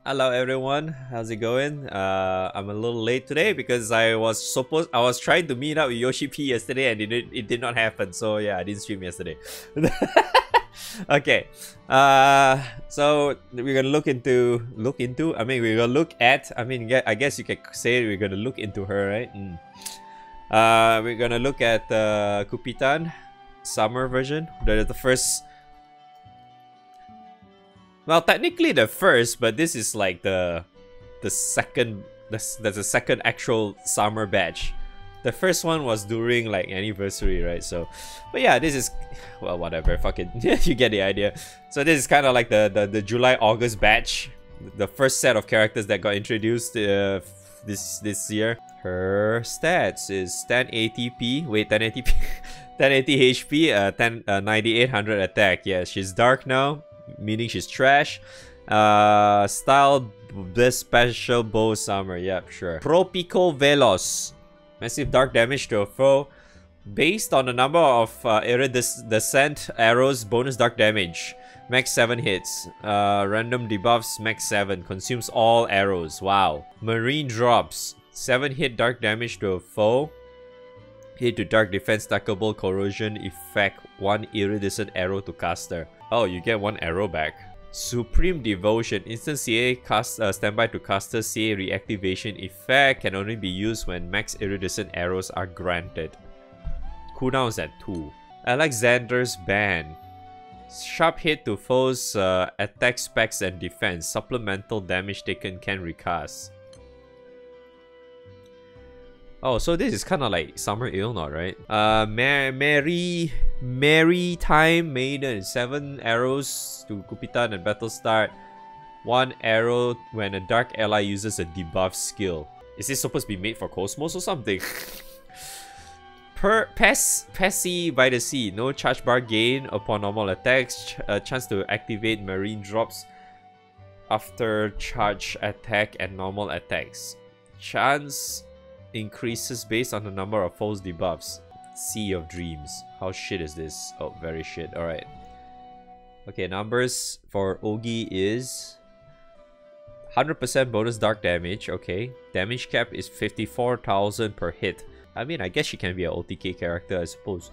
Hello everyone, how's it going? I'm a little late today because I was trying to meet up with Yoshi P yesterday and it did not happen. So yeah, I didn't stream yesterday. Okay. So we're gonna I guess you can say we're gonna look into her, right? We're gonna look at Cupitan Summer version. The first. Well, technically the first, but this is like the second. That's the second actual summer batch. The first one was during like anniversary, right? So, but yeah, this is, well, whatever. Fuck it, you get the idea. So this is kind of like the July-August batch, the first set of characters that got introduced this year. Her stats is 10 ATP. Wait, 10 ATP, 10 80 HP, 9800 attack. Yeah, she's dark now, meaning she's trash. Style this special bow summer. Yep, sure. Tropico Veloz. Massive dark damage to a foe. Based on the number of iridescent arrows, bonus dark damage. Max 7 hits. Random debuffs, max 7. Consumes all arrows. Wow. Marine drops. 7 hit dark damage to a foe. Hit to dark defense, stackable corrosion effect. 1 iridescent arrow to caster. Oh, you get 1 arrow back. Supreme Devotion. Instant CA standby to caster CA reactivation effect. Can only be used when max iridescent arrows are granted. Cooldown is at 2. Alexander's Ban. Sharp hit to foes, attack specs and defense. Supplemental damage taken can recast. Oh, so this is kind of like Summer Illnot, right? Maritime Maiden. 7 arrows to Cupitan at battle start. 1 arrow when a dark ally uses a debuff skill. Is this supposed to be made for Cosmos or something? Passy by the Sea. No charge bar gain upon normal attacks. Chance to activate marine drops after charge attack and normal attacks. Chance increases based on the number of foes debuffs. Sea of Dreams. How shit is this? Oh, very shit. Alright. Okay, numbers for Ogi is 100% bonus dark damage. Okay. Damage cap is 54,000 per hit. I mean, I guess she can be an OTK character, I suppose.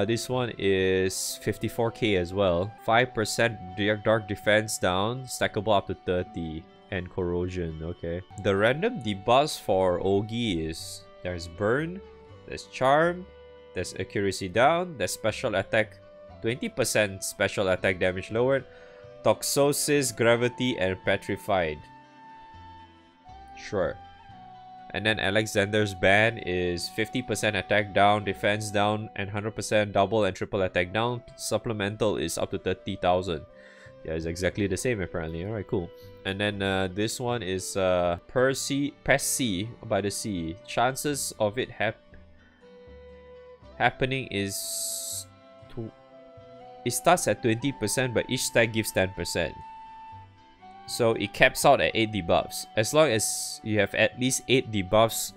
This one is 54k as well. 5% dark defense down. Stackable up to 30. And corrosion, okay. The random debuffs for Ogi is there's burn, there's charm, there's accuracy down, there's special attack, 20% special attack damage lowered, toxosis, gravity, and petrified. Sure. And then Alexander's Ban is 50% attack down, defense down, and 100% double and triple attack down. Supplemental is up to 30,000. Yeah, it's exactly the same apparently. Alright, cool. And then this one is Passy by the Sea. Chances of it happening is it starts at 20%, but each stack gives 10%. So it caps out at 8 debuffs. As long as you have at least 8 debuffs,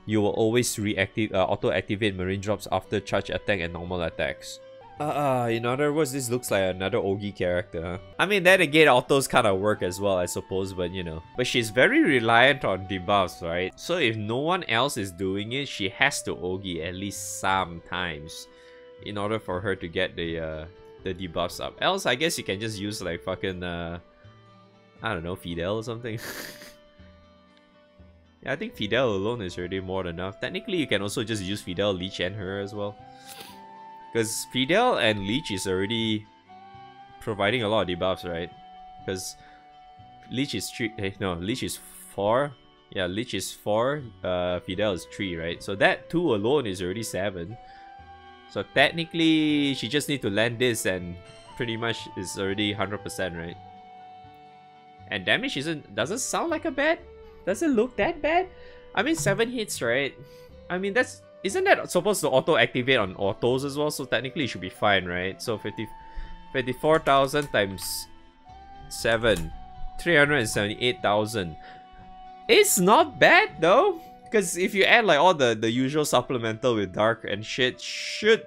you will always auto-activate marine drops after charge attack and normal attacks. In other words, this looks like another Ogi character, huh? I mean, then again, autos kind of work as well, I suppose, but you know. But she's very reliant on debuffs, right? So if no one else is doing it, she has to Ogi at least sometimes in order for her to get the debuffs up. Else, I guess you can just use like fucking, I don't know, Fidel or something. Yeah, I think Fidel alone is already more than enough. Technically, you can also just use Fidel, Leech, and her as well. Because Fidel and Leech is already providing a lot of debuffs, right? Because Leech is 3. No, Leech is 4. Yeah, Leech is 4. Fidel is 3, right? So that 2 alone is already 7. So technically, she just needs to land this and pretty much is already 100%, right? And damage doesn't sound like a bad. Doesn't look that bad. I mean, 7 hits, right? I mean, isn't that supposed to auto-activate on autos as well? So technically it should be fine, right? So 54,000 times 7. 378,000. It's not bad though. Because if you add like all the usual supplemental with dark and shit, you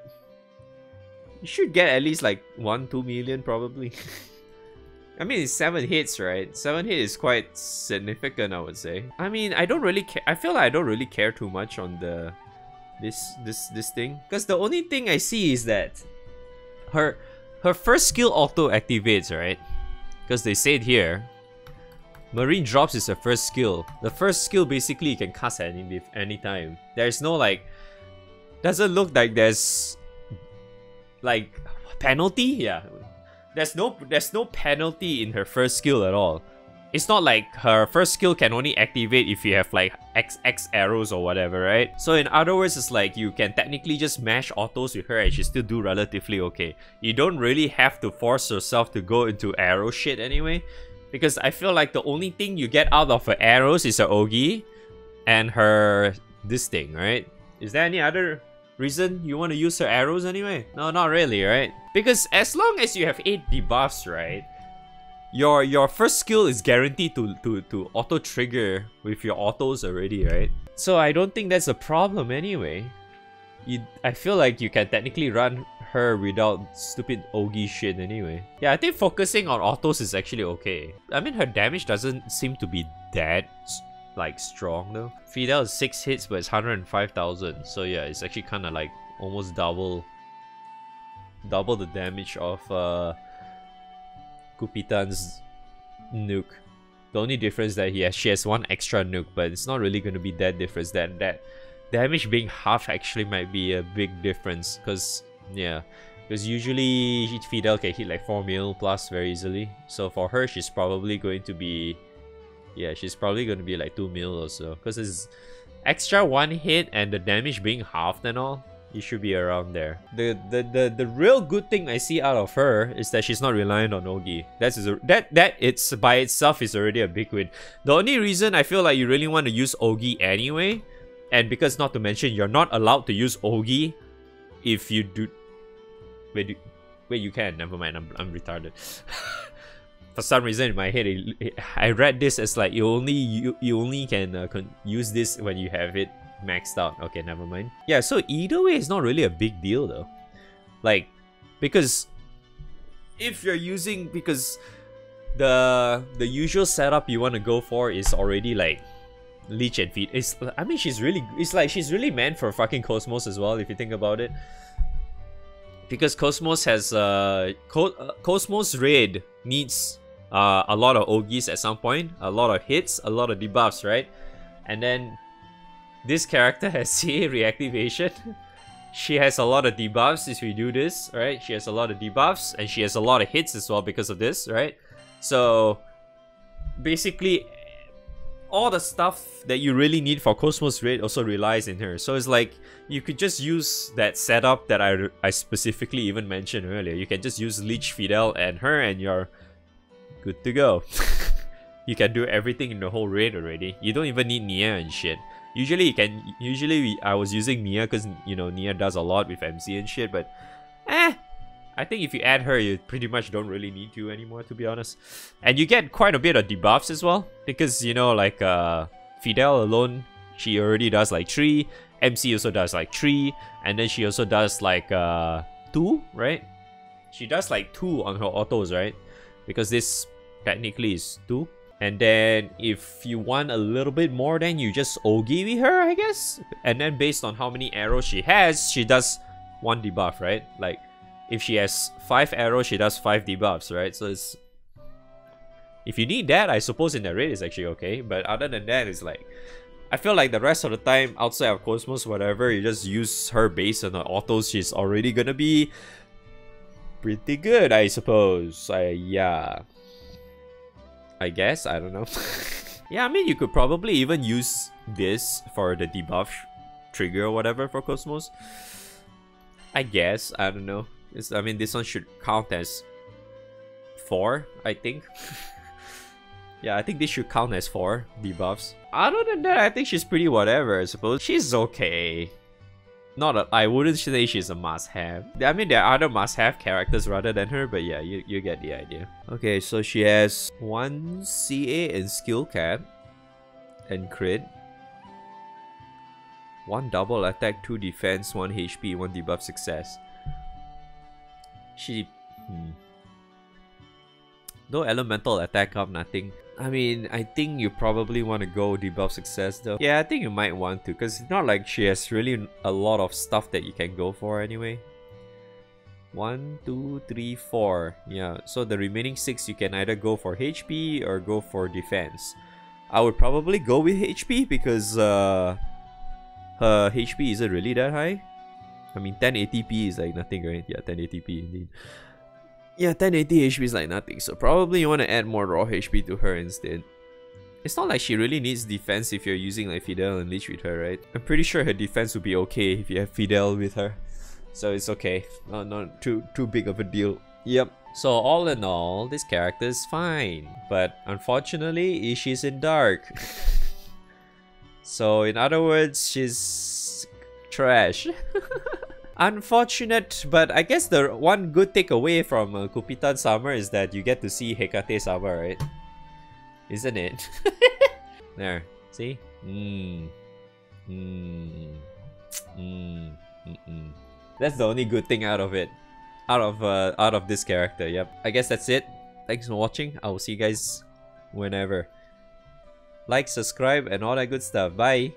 should get at least like 1-2 million probably. I mean, it's 7 hits, right? 7 hits is quite significant, I would say. I mean, I don't really care. I feel like I don't really care too much on the this thing, because the only thing I see is that her first skill auto activates, right? Because they said here, Marine Drops is her first skill. The first skill basically you can cast at any time. There's no like, doesn't look like there's like penalty. Yeah. There's no penalty in her first skill at all. It's not like her first skill can only activate if you have like XX arrows or whatever, right? So in other words, it's like you can technically just mash autos with her and she still do relatively okay. You don't really have to force yourself to go into arrow shit anyway, because I feel like the only thing you get out of her arrows is her Ogi and her this thing, right? Is there any other reason you want to use her arrows anyway? No, not really, right? Because as long as you have 8 debuffs, right, your first skill is guaranteed to auto trigger with your autos already, right? So I don't think that's a problem anyway. I feel like you can technically run her without stupid Ogi shit anyway. Yeah, I think focusing on autos is actually okay. I mean, her damage doesn't seem to be that like strong though. Fidel is 6 hits, but it's 105,000. So yeah, it's actually kind of like almost double the damage of Cupitan's nuke. The only difference that she has 1 extra nuke, but it's not really going to be that difference. That damage being half actually might be a big difference, because yeah, because usually Fidel can hit like 4 mil plus very easily. So for her, she's probably going to be, yeah, she's probably going to be like 2 mil or so, because it's extra 1 hit and the damage being halved and all. You should be around there. The real good thing I see out of her is that she's not reliant on Ogi. That it's by itself is already a big win. The only reason I feel like you really want to use Ogi anyway, and because not to mention you're not allowed to use Ogi if you do. Wait, you can. Never mind. I'm retarded. For some reason in my head, I read this as like you only can use this when you have it maxed out. Okay, never mind. Yeah, so either way, it's not really a big deal though. Like, because if you're using, because the usual setup you want to go for is already like leech and feed. I mean, she's really meant for fucking Cosmos as well if you think about it. Because Cosmos has Cosmos Raid needs a lot of Ogis at some point, a lot of hits, a lot of debuffs, right? And then this character has CA reactivation. She has a lot of debuffs if we do this, right? She has a lot of debuffs and she has a lot of hits as well because of this, right? So basically all the stuff that you really need for Cosmos Raid also relies in her. So it's like you could just use that setup that I specifically even mentioned earlier. You can just use Leech, Fidel and her and you're good to go. You can do everything in the whole raid already. You don't even need Nia and shit. Usually I was using Nia because, you know, Nia does a lot with MC and shit, but I think if you add her, you pretty much don't really need to anymore, to be honest. And you get quite a bit of debuffs as well, because, you know, like Fidel alone, she already does like 3, MC also does like 3, and then she also does like 2, right? She does like 2 on her autos, right? Because this technically is 2. And then if you want a little bit more, then you just Ogi with her, I guess. And then based on how many arrows she has, she does 1 debuff, right? Like if she has 5 arrows, she does 5 debuffs, right? So it's, if you need that, I suppose in the raid is actually okay. But other than that, it's like, I feel like the rest of the time outside of Cosmos, whatever, you just use her based on the autos. She's already gonna be pretty good, I suppose. Yeah, I guess, I don't know. Yeah, I mean, you could probably even use this for the debuff trigger or whatever for Cosmos. I guess, I don't know. I mean, this one should count as 4, I think. Yeah, I think this should count as 4 debuffs. Other than that, I think she's pretty whatever, I suppose. She's okay. I wouldn't say she's a must-have. I mean, there are other must-have characters rather than her, but yeah, you get the idea. Okay, so she has 1 CA and skill cap and crit, 1 double attack, 2 defense, 1 HP, 1 debuff success. No elemental attack up, nothing. I mean, I think you probably want to go debuff success though. Yeah, I think you might want to, because it's not like she has really a lot of stuff that you can go for anyway. 1, 2, 3, 4. Yeah, so the remaining 6 you can either go for HP or go for defense. I would probably go with HP because her HP isn't really that high. I mean, 10 ATP is like nothing, right? Yeah, 10 ATP indeed. Yeah, 1080 HP is like nothing, so probably you want to add more raw HP to her instead. It's not like she really needs defense if you're using like Fidel and Leech with her, right? I'm pretty sure her defense would be okay if you have Fidel with her. So it's okay. Not too big of a deal. Yep. So all in all, this character is fine. But unfortunately, she's in dark. So in other words, she's trash. Unfortunate, but I guess the one good takeaway from Cupitan Summer is that you get to see Hecate Summer, right? Isn't it? There, see? That's the only good thing out of it, out of this character. Yep. I guess that's it. Thanks for watching. I will see you guys whenever. Like, subscribe, and all that good stuff. Bye.